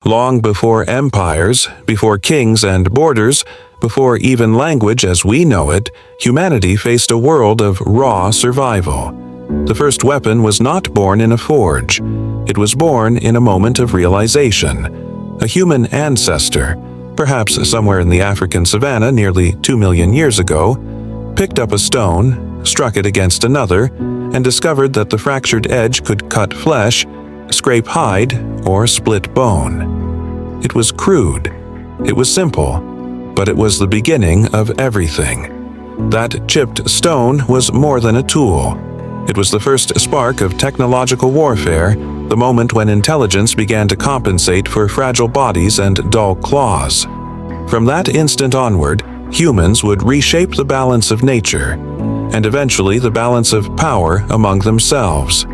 Long before empires, before kings and borders, before even language as we know it, humanity faced a world of raw survival. The first weapon was not born in a forge. It was born in a moment of realization. A human ancestor, perhaps somewhere in the African savanna nearly 2 million years ago, picked up a stone, struck it against another, and discovered that the fractured edge could cut flesh, scrape hide, or split bone. It was crude. It was simple, but it was the beginning of everything. That chipped stone was more than a tool. It was the first spark of technological warfare, the moment when intelligence began to compensate for fragile bodies and dull claws. From that instant onward, humans would reshape the balance of nature, and eventually the balance of power among themselves.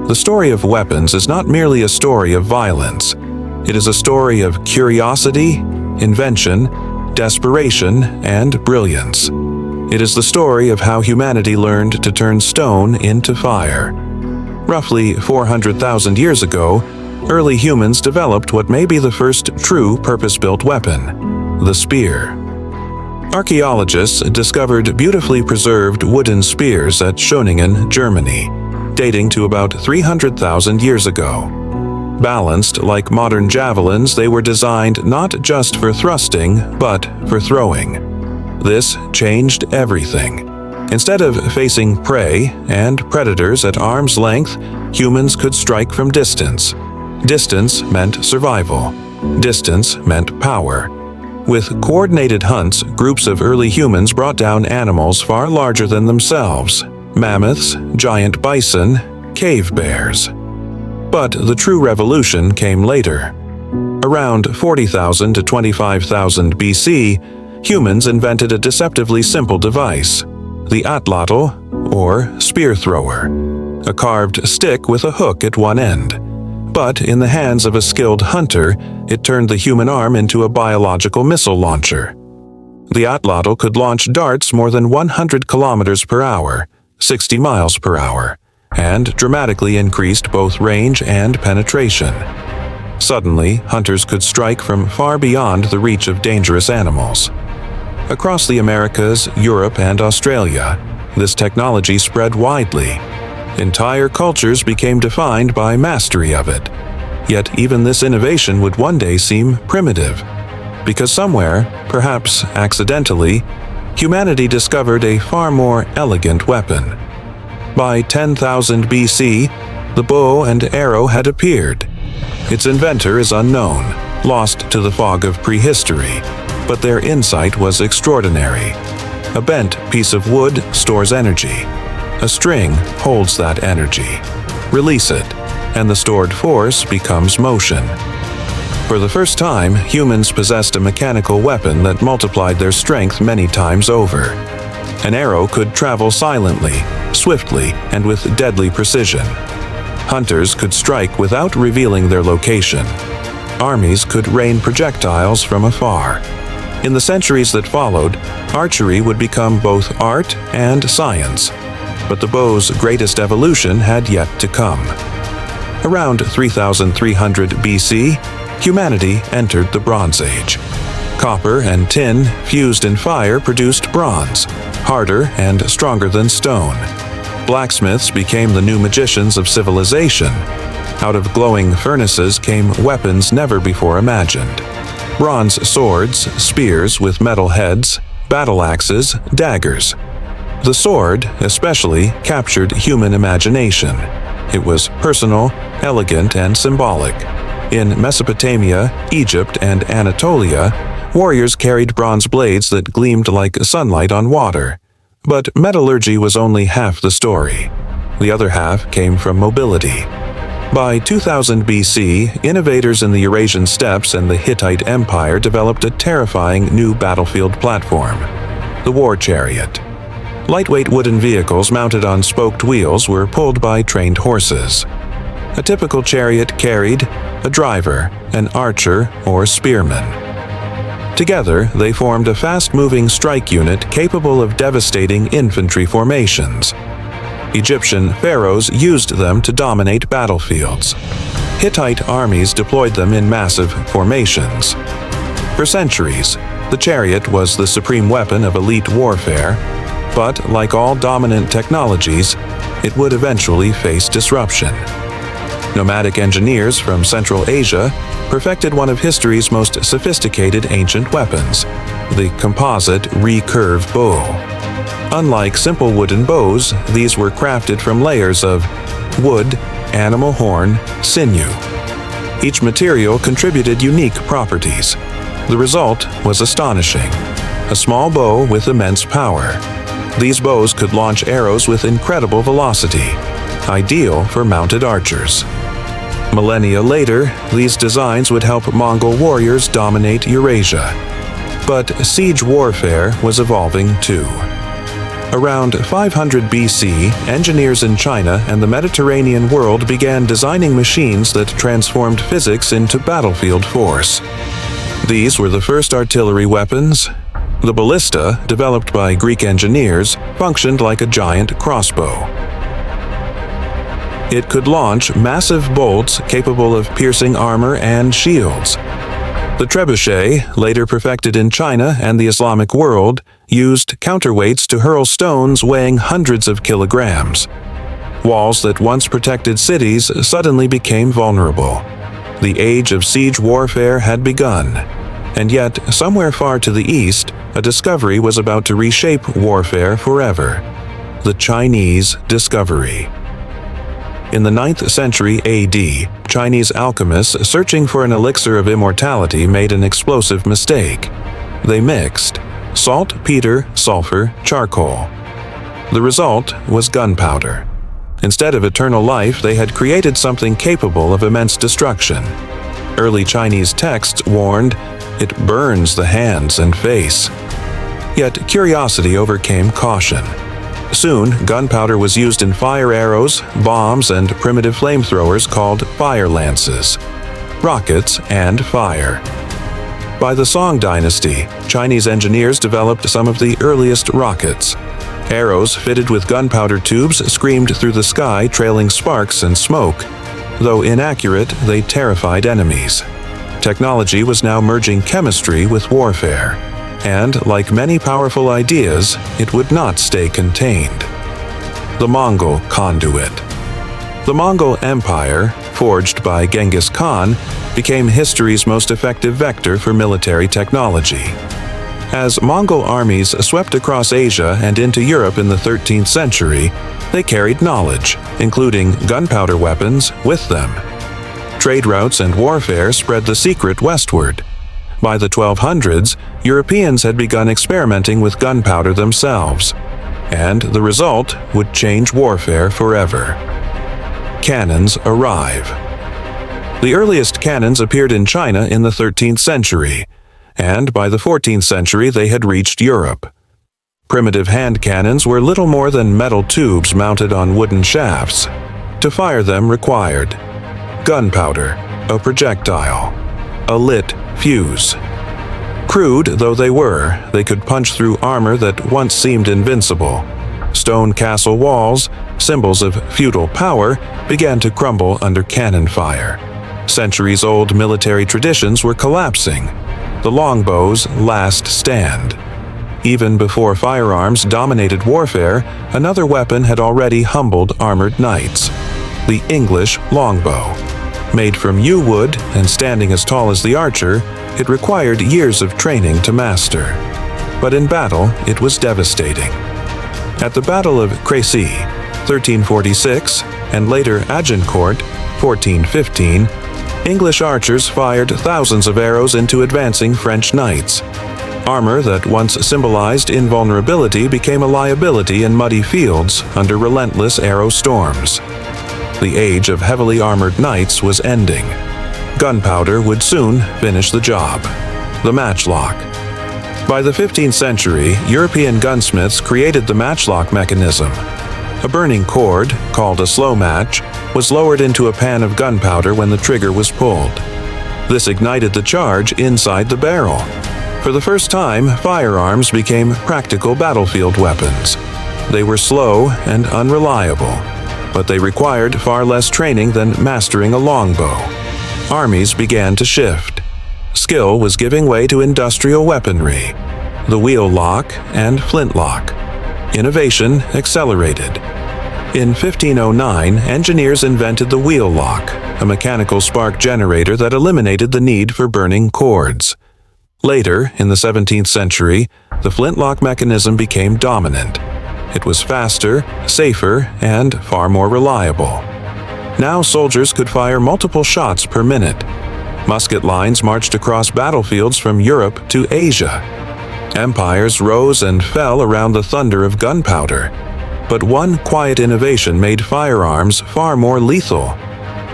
The story of weapons is not merely a story of violence. It is a story of curiosity, invention, desperation, and brilliance. It is the story of how humanity learned to turn stone into fire. Roughly 400,000 years ago, early humans developed what may be the first true purpose-built weapon, the spear. Archaeologists discovered beautifully preserved wooden spears at Schöningen, Germany, dating to about 300,000 years ago. Balanced like modern javelins, they were designed not just for thrusting, but for throwing. This changed everything. Instead of facing prey and predators at arm's length, humans could strike from distance. Distance meant survival. Distance meant power. With coordinated hunts, groups of early humans brought down animals far larger than themselves: mammoths, giant bison, cave bears. But the true revolution came later. Around 40,000 to 25,000 BC, humans invented a deceptively simple device, the atlatl, or spear thrower, a carved stick with a hook at one end. But in the hands of a skilled hunter, it turned the human arm into a biological missile launcher. The atlatl could launch darts more than 100 kilometers per hour, 60 miles per hour, and dramatically increased both range and penetration. Suddenly, hunters could strike from far beyond the reach of dangerous animals. Across the Americas, Europe, and Australia, this technology spread widely. Entire cultures became defined by mastery of it. Yet even this innovation would one day seem primitive, because somewhere, perhaps accidentally, humanity discovered a far more elegant weapon. By 10,000 BC, the bow and arrow had appeared. Its inventor is unknown, lost to the fog of prehistory, but their insight was extraordinary. A bent piece of wood stores energy. A string holds that energy. Release it, and the stored force becomes motion. For the first time, humans possessed a mechanical weapon that multiplied their strength many times over. An arrow could travel silently, swiftly, and with deadly precision. Hunters could strike without revealing their location. Armies could rain projectiles from afar. In the centuries that followed, archery would become both art and science. But the bow's greatest evolution had yet to come. Around 3,300 BC, humanity entered the Bronze Age. Copper and tin fused in fire produced bronze, harder and stronger than stone. Blacksmiths became the new magicians of civilization. Out of glowing furnaces came weapons never before imagined. Bronze swords, spears with metal heads, battle axes, daggers. The sword, especially, captured human imagination. It was personal, elegant, and symbolic. In Mesopotamia, Egypt, and Anatolia, warriors carried bronze blades that gleamed like sunlight on water. But metallurgy was only half the story. The other half came from mobility. By 2000 BC, innovators in the Eurasian steppes and the Hittite Empire developed a terrifying new battlefield platform, the war chariot. Lightweight wooden vehicles mounted on spoked wheels were pulled by trained horses. A typical chariot carried a driver, an archer, or spearman. Together, they formed a fast-moving strike unit capable of devastating infantry formations. Egyptian pharaohs used them to dominate battlefields. Hittite armies deployed them in massive formations. For centuries, the chariot was the supreme weapon of elite warfare, but like all dominant technologies, it would eventually face disruption. Nomadic engineers from Central Asia perfected one of history's most sophisticated ancient weapons, the composite recurve bow. Unlike simple wooden bows, these were crafted from layers of wood, animal horn, sinew. Each material contributed unique properties. The result was astonishing. A small bow with immense power. These bows could launch arrows with incredible velocity, ideal for mounted archers. Millennia later, these designs would help Mongol warriors dominate Eurasia. But siege warfare was evolving too. Around 500 BC, engineers in China and the Mediterranean world began designing machines that transformed physics into battlefield force. These were the first artillery weapons. The ballista, developed by Greek engineers, functioned like a giant crossbow. It could launch massive bolts capable of piercing armor and shields. The trebuchet, later perfected in China and the Islamic world, used counterweights to hurl stones weighing hundreds of kilograms. Walls that once protected cities suddenly became vulnerable. The age of siege warfare had begun, and yet, somewhere far to the east, a discovery was about to reshape warfare forever: the Chinese discovery. In the 9th century AD, Chinese alchemists searching for an elixir of immortality made an explosive mistake. They mixed salt, peter, sulfur, charcoal. The result was gunpowder. Instead of eternal life, they had created something capable of immense destruction. Early Chinese texts warned, "It burns the hands and face." Yet curiosity overcame caution. Soon, gunpowder was used in fire arrows, bombs, and primitive flamethrowers called fire lances, rockets, and fire. By the Song dynasty, Chinese engineers developed some of the earliest rockets. Arrows fitted with gunpowder tubes screamed through the sky, trailing sparks and smoke. Though inaccurate, they terrified enemies. Technology was now merging chemistry with warfare. And, like many powerful ideas, it would not stay contained. The Mongol conduit. The Mongol Empire, forged by Genghis Khan, became history's most effective vector for military technology. As Mongol armies swept across Asia and into Europe in the 13th century, they carried knowledge, including gunpowder weapons, with them. Trade routes and warfare spread the secret westward. By the 1200s, Europeans had begun experimenting with gunpowder themselves, and the result would change warfare forever. Cannons arrive. The earliest cannons appeared in China in the 13th century, and by the 14th century they had reached Europe. Primitive hand cannons were little more than metal tubes mounted on wooden shafts. To fire them required gunpowder, a projectile, a lit fuse. Crude though they were, they could punch through armor that once seemed invincible. Stone castle walls, symbols of feudal power, began to crumble under cannon fire. Centuries-old military traditions were collapsing. The longbow's last stand. Even before firearms dominated warfare, another weapon had already humbled armored knights: the English longbow. Made from yew wood and standing as tall as the archer, it required years of training to master. But in battle, it was devastating. At the Battle of Crécy, 1346, and later Agincourt, 1415, English archers fired thousands of arrows into advancing French knights. Armor that once symbolized invulnerability became a liability in muddy fields under relentless arrow storms. The age of heavily armored knights was ending. Gunpowder would soon finish the job. The matchlock. By the 15th century, European gunsmiths created the matchlock mechanism. A burning cord, called a slow match, was lowered into a pan of gunpowder when the trigger was pulled. This ignited the charge inside the barrel. For the first time, firearms became practical battlefield weapons. They were slow and unreliable, but they required far less training than mastering a longbow. Armies began to shift. Skill was giving way to industrial weaponry, the wheel lock and flintlock. Innovation accelerated. In 1509, engineers invented the wheel lock, a mechanical spark generator that eliminated the need for burning cords. Later, in the 17th century, the flintlock mechanism became dominant. It was faster, safer, and far more reliable. Now soldiers could fire multiple shots per minute. Musket lines marched across battlefields from Europe to Asia. Empires rose and fell around the thunder of gunpowder. But one quiet innovation made firearms far more lethal: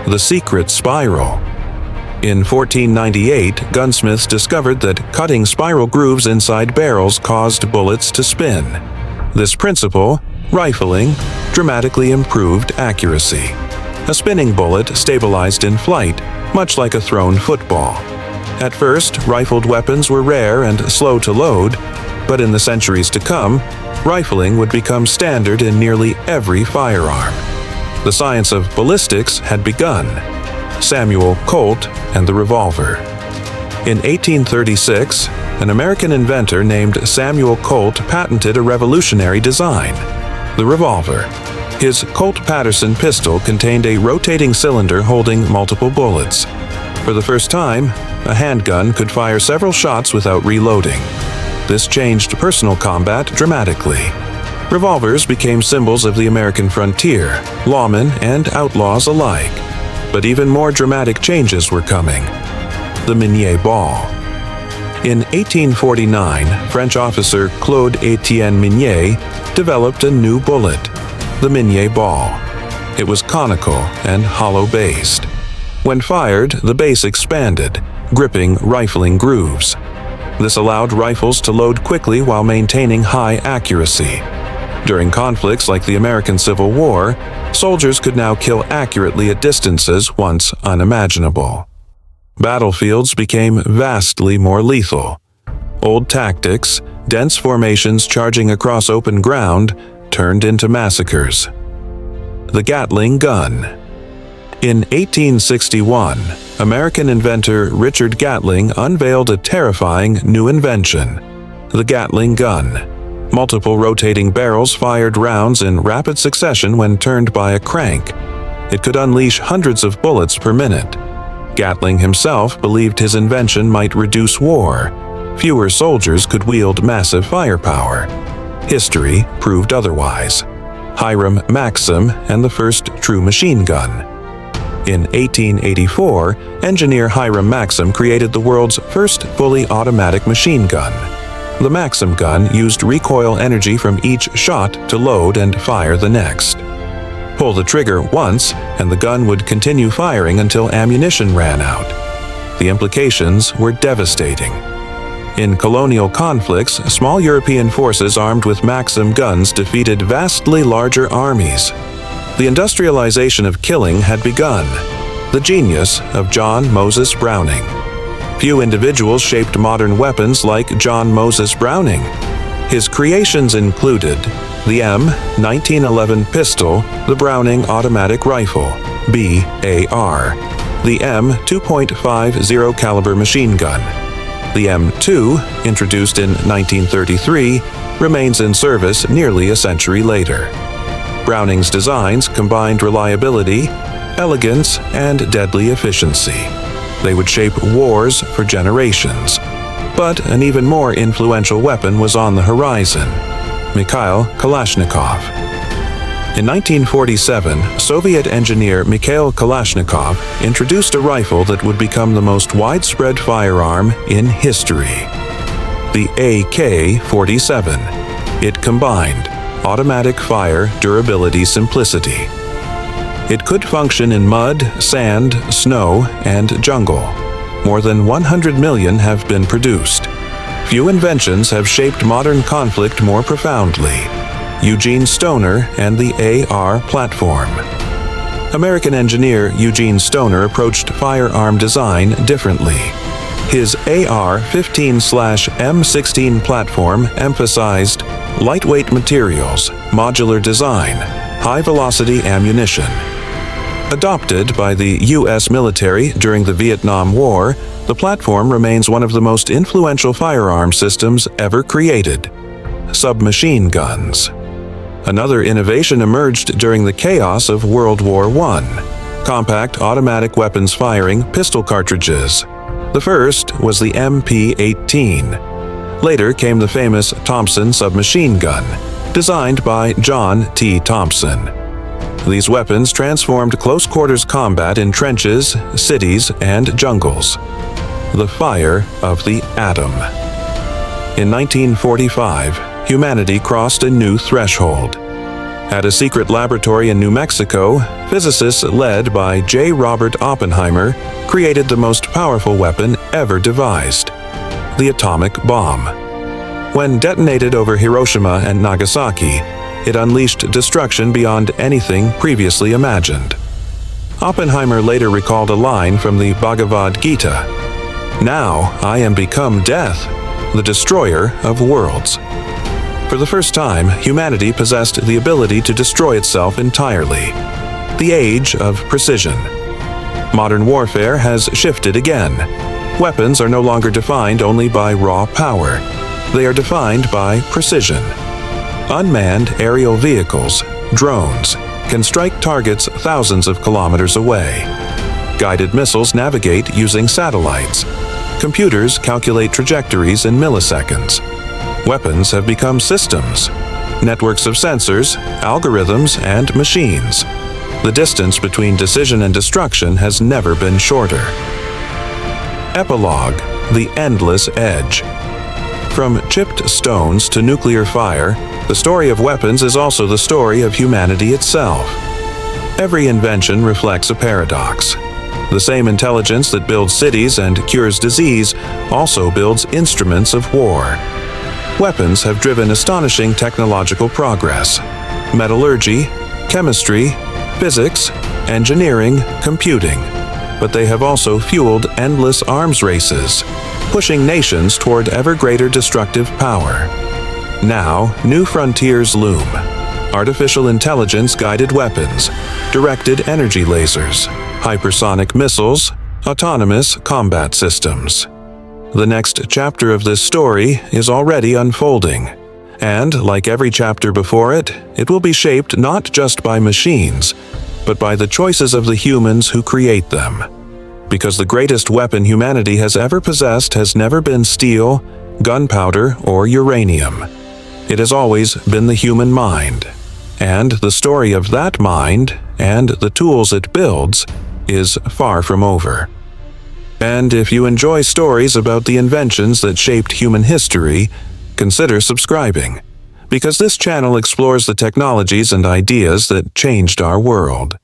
the secret spiral. In 1498, gunsmiths discovered that cutting spiral grooves inside barrels caused bullets to spin. This principle, rifling, dramatically improved accuracy. A spinning bullet stabilized in flight, much like a thrown football. At first, rifled weapons were rare and slow to load, but in the centuries to come, rifling would become standard in nearly every firearm. The science of ballistics had begun. Samuel Colt and the revolver. In 1836, an American inventor named Samuel Colt patented a revolutionary design: the revolver. His Colt-Patterson pistol contained a rotating cylinder holding multiple bullets. For the first time, a handgun could fire several shots without reloading. This changed personal combat dramatically. Revolvers became symbols of the American frontier, lawmen and outlaws alike. But even more dramatic changes were coming. The Minié Ball. In 1849, French officer Claude Etienne Minié developed a new bullet, the Minié Ball. It was conical and hollow-based. When fired, the base expanded, gripping rifling grooves. This allowed rifles to load quickly while maintaining high accuracy. During conflicts like the American Civil War, soldiers could now kill accurately at distances once unimaginable. Battlefields became vastly more lethal. Old tactics, dense formations charging across open ground, turned into massacres. The Gatling Gun. In 1861, American inventor Richard Gatling unveiled a terrifying new invention: the Gatling Gun. Multiple rotating barrels fired rounds in rapid succession when turned by a crank. It could unleash hundreds of bullets per minute. Gatling himself believed his invention might reduce war. Fewer soldiers could wield massive firepower. History proved otherwise. Hiram Maxim and the first true machine gun. In 1884, engineer Hiram Maxim created the world's first fully automatic machine gun. The Maxim gun used recoil energy from each shot to load and fire the next. Pull the trigger once, and the gun would continue firing until ammunition ran out. The implications were devastating. In colonial conflicts, small European forces armed with Maxim guns defeated vastly larger armies. The industrialization of killing had begun, the genius of John Moses Browning. Few individuals shaped modern weapons like John Moses Browning. His creations included the M1911 pistol, the Browning automatic rifle, BAR, the M2.50 caliber machine gun. The M2, introduced in 1933, remains in service nearly a century later. Browning's designs combined reliability, elegance, and deadly efficiency. They would shape wars for generations. But an even more influential weapon was on the horizon: Mikhail Kalashnikov. In 1947, Soviet engineer Mikhail Kalashnikov introduced a rifle that would become the most widespread firearm in history: the AK-47. It combined automatic fire, durability, simplicity. It could function in mud, sand, snow, and jungle. More than 100 million have been produced. Few inventions have shaped modern conflict more profoundly: Eugene Stoner and the AR platform. American engineer Eugene Stoner approached firearm design differently. His AR-15/M16 platform emphasized lightweight materials, modular design, high-velocity ammunition. Adopted by the U.S. military during the Vietnam War, the platform remains one of the most influential firearm systems ever created. Submachine guns. Another innovation emerged during the chaos of World War I: compact automatic weapons firing pistol cartridges. The first was the MP-18. Later came the famous Thompson submachine gun, designed by John T. Thompson. These weapons transformed close-quarters combat in trenches, cities, and jungles. The fire of the atom. In 1945, humanity crossed a new threshold. At a secret laboratory in New Mexico, physicists led by J. Robert Oppenheimer created the most powerful weapon ever devised: the atomic bomb. When detonated over Hiroshima and Nagasaki, it unleashed destruction beyond anything previously imagined. Oppenheimer later recalled a line from the Bhagavad Gita: "Now I am become death, the destroyer of worlds." For the first time, humanity possessed the ability to destroy itself entirely. The age of precision. Modern warfare has shifted again. Weapons are no longer defined only by raw power. They are defined by precision. Unmanned aerial vehicles, drones, can strike targets thousands of kilometers away. Guided missiles navigate using satellites. Computers calculate trajectories in milliseconds. Weapons have become systems, networks of sensors, algorithms, and machines. The distance between decision and destruction has never been shorter. Epilogue: the endless edge. From chipped stones to nuclear fire, the story of weapons is also the story of humanity itself. Every invention reflects a paradox. The same intelligence that builds cities and cures disease also builds instruments of war. Weapons have driven astonishing technological progress. Metallurgy, chemistry, physics, engineering, computing. But they have also fueled endless arms races, pushing nations toward ever greater destructive power. Now, new frontiers loom. Artificial intelligence-guided weapons, directed energy lasers, hypersonic missiles, autonomous combat systems. The next chapter of this story is already unfolding, and like every chapter before it, it will be shaped not just by machines, but by the choices of the humans who create them. Because the greatest weapon humanity has ever possessed has never been steel, gunpowder, or uranium. It has always been the human mind, and the story of that mind and the tools it builds is far from over. And if you enjoy stories about the inventions that shaped human history, consider subscribing, because this channel explores the technologies and ideas that changed our world.